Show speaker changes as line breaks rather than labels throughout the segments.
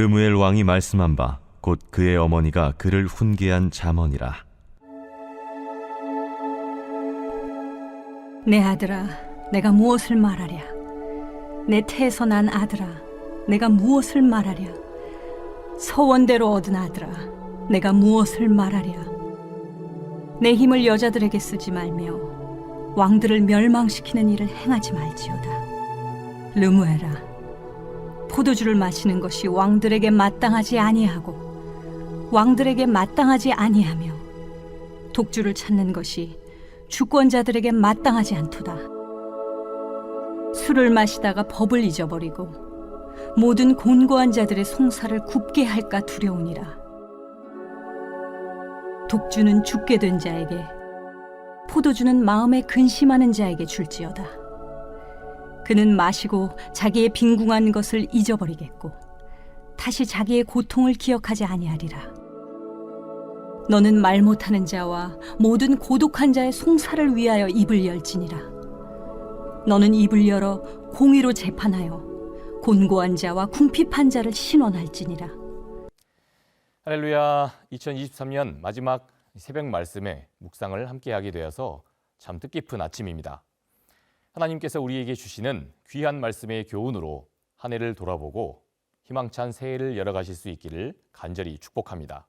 르무엘 왕이 말씀한 바 곧 그의 어머니가 그를 훈계한 잠언이라.
내 아들아, 내가 무엇을 말하랴? 내 태에서 난 아들아, 내가 무엇을 말하랴? 서원대로 얻은 아들아, 내가 무엇을 말하랴? 내 힘을 여자들에게 쓰지 말며 왕들을 멸망시키는 일을 행하지 말지어다. 르무엘아, 포도주를 마시는 것이 왕들에게 마땅하지 아니하고 왕들에게 마땅하지 아니하며 독주를 찾는 것이 주권자들에게 마땅하지 않도다. 술을 마시다가 법을 잊어버리고 모든 곤고한 자들의 송사를 굽게 할까 두려우니라. 독주는 죽게 된 자에게, 포도주는 마음에 근심하는 자에게 줄지어다. 그는 마시고 자기의 빈궁한 것을 잊어버리겠고 다시 자기의 고통을 기억하지 아니하리라. 너는 말 못하는 자와 모든 고독한 자의 송사를 위하여 입을 열지니라. 너는 입을 열어 공의로 재판하여 곤고한 자와 궁핍한 자를 신원할지니라.
할렐루야. 2023년 마지막 새벽 말씀에 묵상을 함께하게 되어서 참 뜻깊은 아침입니다. 하나님께서 우리에게 주시는 귀한 말씀의 교훈으로 한 해를 돌아보고 희망찬 새해를 열어가실 수 있기를 간절히 축복합니다.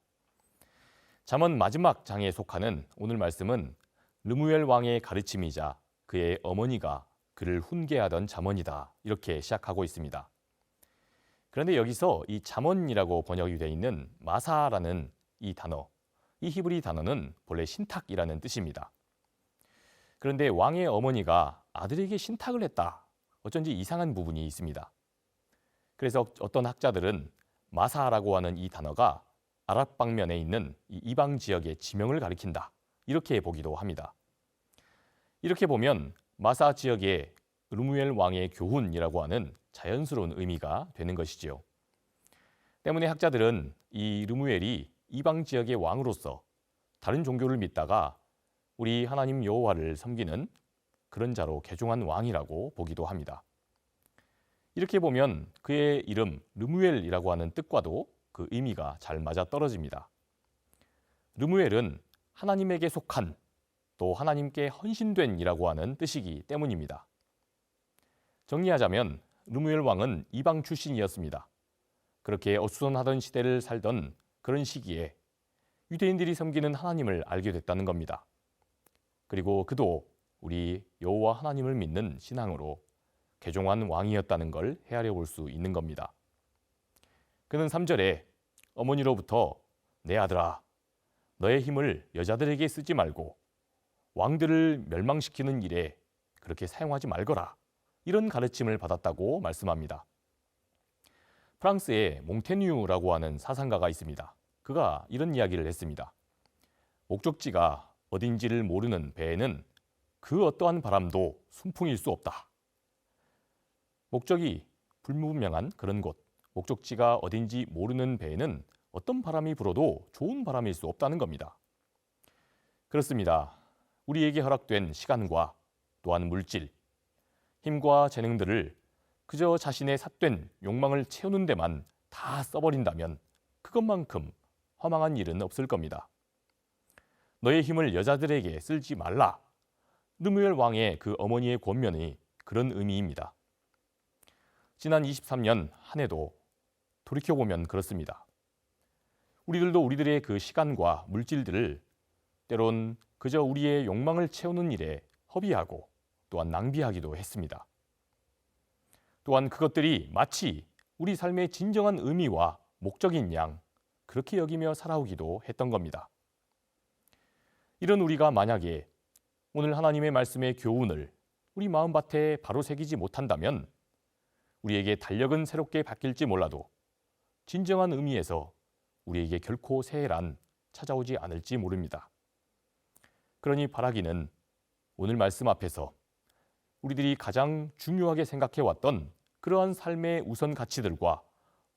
잠언 마지막 장에 속하는 오늘 말씀은 르무엘 왕의 가르침이자 그의 어머니가 그를 훈계하던 잠언이다, 이렇게 시작하고 있습니다. 그런데 여기서 이 잠언이라고 번역이 되어 있는 마사라는 이 단어, 이 히브리 단어는 본래 신탁이라는 뜻입니다. 그런데 왕의 어머니가 아들에게 신탁을 했다, 어쩐지 이상한 부분이 있습니다. 그래서 어떤 학자들은 마사라고 하는 이 단어가 아랍 방면에 있는 이 이방 지역의 지명을 가리킨다, 이렇게 보기도 합니다. 이렇게 보면 마사 지역의 르무엘 왕의 교훈이라고 하는 자연스러운 의미가 되는 것이지요. 때문에 학자들은 이 르무엘이 이방 지역의 왕으로서 다른 종교를 믿다가 우리 하나님 여호와를 섬기는 그런 자로 개종한 왕이라고 보기도 합니다. 이렇게 보면 그의 이름 르무엘이라고 하는 뜻과도 그 의미가 잘 맞아 떨어집니다. 르무엘은 하나님에게 속한, 또 하나님께 헌신된 이라고 하는 뜻이기 때문입니다. 정리하자면 르무엘 왕은 이방 출신이었습니다. 그렇게 어수선하던 시대를 살던 그런 시기에 유대인들이 섬기는 하나님을 알게 됐다는 겁니다. 그리고 그도 우리 여호와 하나님을 믿는 신앙으로 개종한 왕이었다는 걸 헤아려 볼 수 있는 겁니다. 그는 3절에 어머니로부터 내 아들아, 너의 힘을 여자들에게 쓰지 말고 왕들을 멸망시키는 일에 그렇게 사용하지 말거라, 이런 가르침을 받았다고 말씀합니다. 프랑스에 몽테뉴라고 하는 사상가가 있습니다. 그가 이런 이야기를 했습니다. 목적지가 어딘지를 모르는 배에는 그 어떠한 바람도 순풍일 수 없다. 목적이 불분명한 그런 곳, 목적지가 어딘지 모르는 배에는 어떤 바람이 불어도 좋은 바람일 수 없다는 겁니다. 그렇습니다. 우리에게 허락된 시간과 또한 물질, 힘과 재능들을 그저 자신의 삿된 욕망을 채우는 데만 다 써버린다면 그것만큼 허망한 일은 없을 겁니다. 너의 힘을 여자들에게 쓸지 말라. 르무엘 왕의 그 어머니의 권면이 그런 의미입니다. 지난 23년 한 해도 돌이켜보면 그렇습니다. 우리들도 우리들의 그 시간과 물질들을 때론 그저 우리의 욕망을 채우는 일에 허비하고 또한 낭비하기도 했습니다. 또한 그것들이 마치 우리 삶의 진정한 의미와 목적인 양 그렇게 여기며 살아오기도 했던 겁니다. 이런 우리가 만약에 오늘 하나님의 말씀의 교훈을 우리 마음밭에 바로 새기지 못한다면 우리에게 달력은 새롭게 바뀔지 몰라도 진정한 의미에서 우리에게 결코 새해란 찾아오지 않을지 모릅니다. 그러니 바라기는 오늘 말씀 앞에서 우리들이 가장 중요하게 생각해왔던 그러한 삶의 우선 가치들과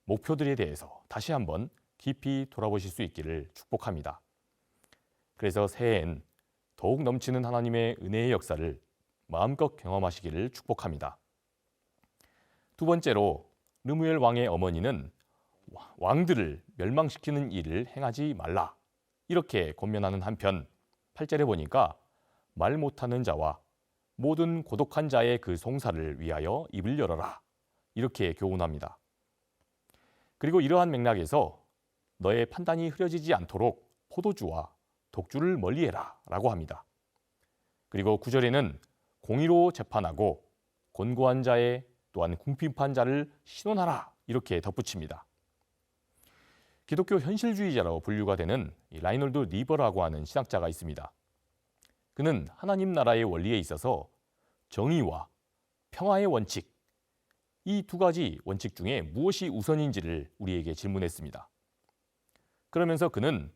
목표들에 대해서 다시 한번 깊이 돌아보실 수 있기를 축복합니다. 그래서 새해엔 더욱 넘치는 하나님의 은혜의 역사를 마음껏 경험하시기를 축복합니다. 두 번째로 르무엘 왕의 어머니는 왕들을 멸망시키는 일을 행하지 말라. 이렇게 권면하는 한편 8절에 보니까 말 못하는 자와 모든 고독한 자의 그 송사를 위하여 입을 열어라. 이렇게 교훈합니다. 그리고 이러한 맥락에서 너의 판단이 흐려지지 않도록 포도주와 독주를 멀리해라 라고 합니다. 그리고 9절에는 공의로 재판하고 곤고한 자의 또한 궁핍한 자를 신원하라 이렇게 덧붙입니다. 기독교 현실주의자로 분류가 되는 라이놀드 리버라고 하는 신학자가 있습니다. 그는 하나님 나라의 원리에 있어서 정의와 평화의 원칙, 이 두 가지 원칙 중에 무엇이 우선인지를 우리에게 질문했습니다. 그러면서 그는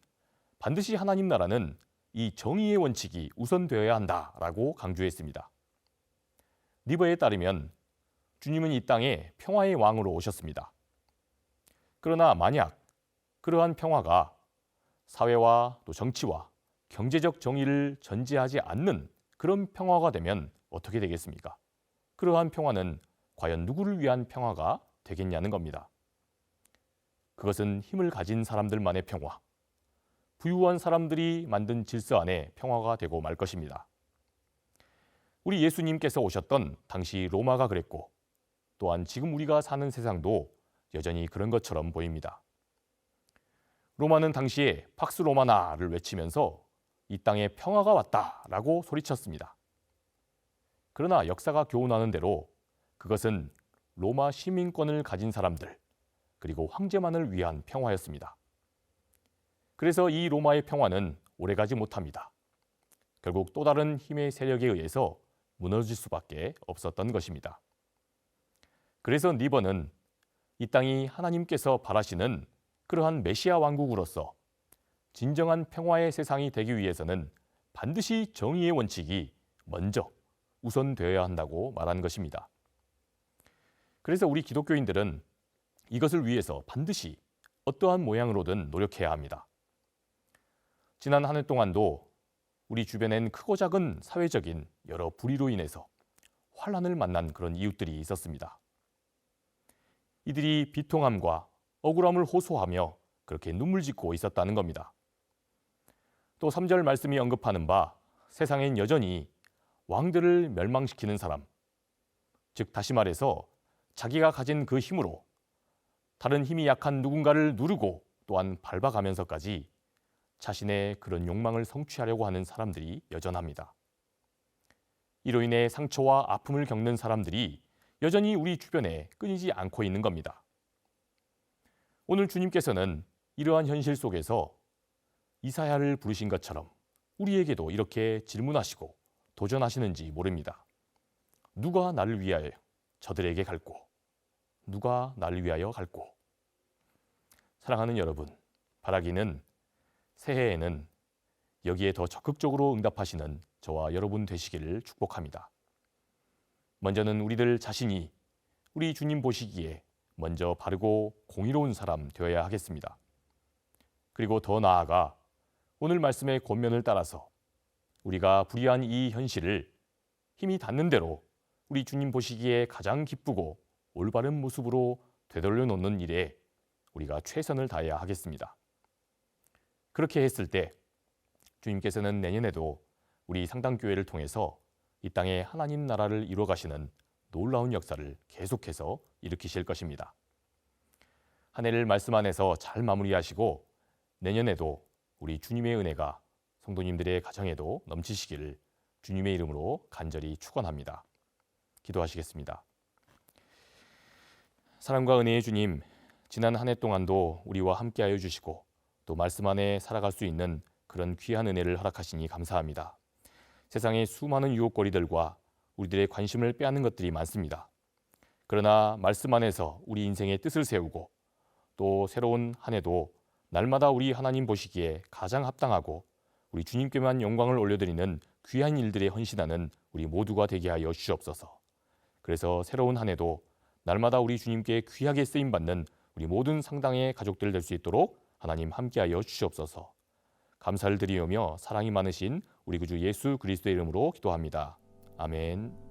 반드시 하나님 나라는 이 정의의 원칙이 우선되어야 한다라고 강조했습니다. 리버에 따르면 주님은 이 땅에 평화의 왕으로 오셨습니다. 그러나 만약 그러한 평화가 사회와 또 정치와 경제적 정의를 전제하지 않는 그런 평화가 되면 어떻게 되겠습니까? 그러한 평화는 과연 누구를 위한 평화가 되겠냐는 겁니다. 그것은 힘을 가진 사람들만의 평화, 부유한 사람들이 만든 질서 안에 평화가 되고 말 것입니다. 우리 예수님께서 오셨던 당시 로마가 그랬고 또한 지금 우리가 사는 세상도 여전히 그런 것처럼 보입니다. 로마는 당시에 팍스 로마나를 외치면서 이 땅에 평화가 왔다라고 소리쳤습니다. 그러나 역사가 교훈하는 대로 그것은 로마 시민권을 가진 사람들 그리고 황제만을 위한 평화였습니다. 그래서 이 로마의 평화는 오래가지 못합니다. 결국 또 다른 힘의 세력에 의해서 무너질 수밖에 없었던 것입니다. 그래서 리버는 이 땅이 하나님께서 바라시는 그러한 메시아 왕국으로서 진정한 평화의 세상이 되기 위해서는 반드시 정의의 원칙이 먼저 우선되어야 한다고 말한 것입니다. 그래서 우리 기독교인들은 이것을 위해서 반드시 어떠한 모양으로든 노력해야 합니다. 지난 한 해 동안도 우리 주변엔 크고 작은 사회적인 여러 불의로 인해서 환난을 만난 그런 이웃들이 있었습니다. 이들이 비통함과 억울함을 호소하며 그렇게 눈물 짓고 있었다는 겁니다. 또 3절 말씀이 언급하는 바 세상엔 여전히 왕들을 멸망시키는 사람, 즉 다시 말해서 자기가 가진 그 힘으로 다른 힘이 약한 누군가를 누르고 또한 밟아가면서까지 자신의 그런 욕망을 성취하려고 하는 사람들이 여전합니다. 이로 인해 상처와 아픔을 겪는 사람들이 여전히 우리 주변에 끊이지 않고 있는 겁니다. 오늘 주님께서는 이러한 현실 속에서 이사야를 부르신 것처럼 우리에게도 이렇게 질문하시고 도전하시는지 모릅니다. 누가 나를 위하여 저들에게 갈고 누가 나를 위하여 갈고. 사랑하는 여러분, 바라기는 새해에는 여기에 더 적극적으로 응답하시는 저와 여러분 되시기를 축복합니다. 먼저는 우리들 자신이 우리 주님 보시기에 먼저 바르고 공의로운 사람 되어야 하겠습니다. 그리고 더 나아가 오늘 말씀의 권면을 따라서 우리가 불의한 이 현실을 힘이 닿는 대로 우리 주님 보시기에 가장 기쁘고 올바른 모습으로 되돌려 놓는 일에 우리가 최선을 다해야 하겠습니다. 그렇게 했을 때 주님께서는 내년에도 우리 상당교회를 통해서 이 땅에 하나님 나라를 이루어 가시는 놀라운 역사를 계속해서 일으키실 것입니다. 한 해를 말씀 안에서 잘 마무리하시고 내년에도 우리 주님의 은혜가 성도님들의 가정에도 넘치시기를 주님의 이름으로 간절히 축원합니다. 기도하시겠습니다. 사랑과 은혜의 주님, 지난 한 해 동안도 우리와 함께하여 주시고 또 말씀 안에 살아갈 수 있는 그런 귀한 은혜를 허락하시니 감사합니다. 세상의 수많은 유혹거리들과 우리들의 관심을 빼앗는 것들이 많습니다. 그러나 말씀 안에서 우리 인생의 뜻을 세우고 또 새로운 한 해도 날마다 우리 하나님 보시기에 가장 합당하고 우리 주님께만 영광을 올려드리는 귀한 일들에 헌신하는 우리 모두가 되게 하여 주시옵소서. 그래서 새로운 한 해도 날마다 우리 주님께 귀하게 쓰임받는 우리 모든 상당의 가족들 될 수 있도록 하나님 함께하여 주시옵소서. 감사를 드리오며 사랑이 많으신 우리 구주 예수 그리스도의 이름으로 기도합니다. 아멘.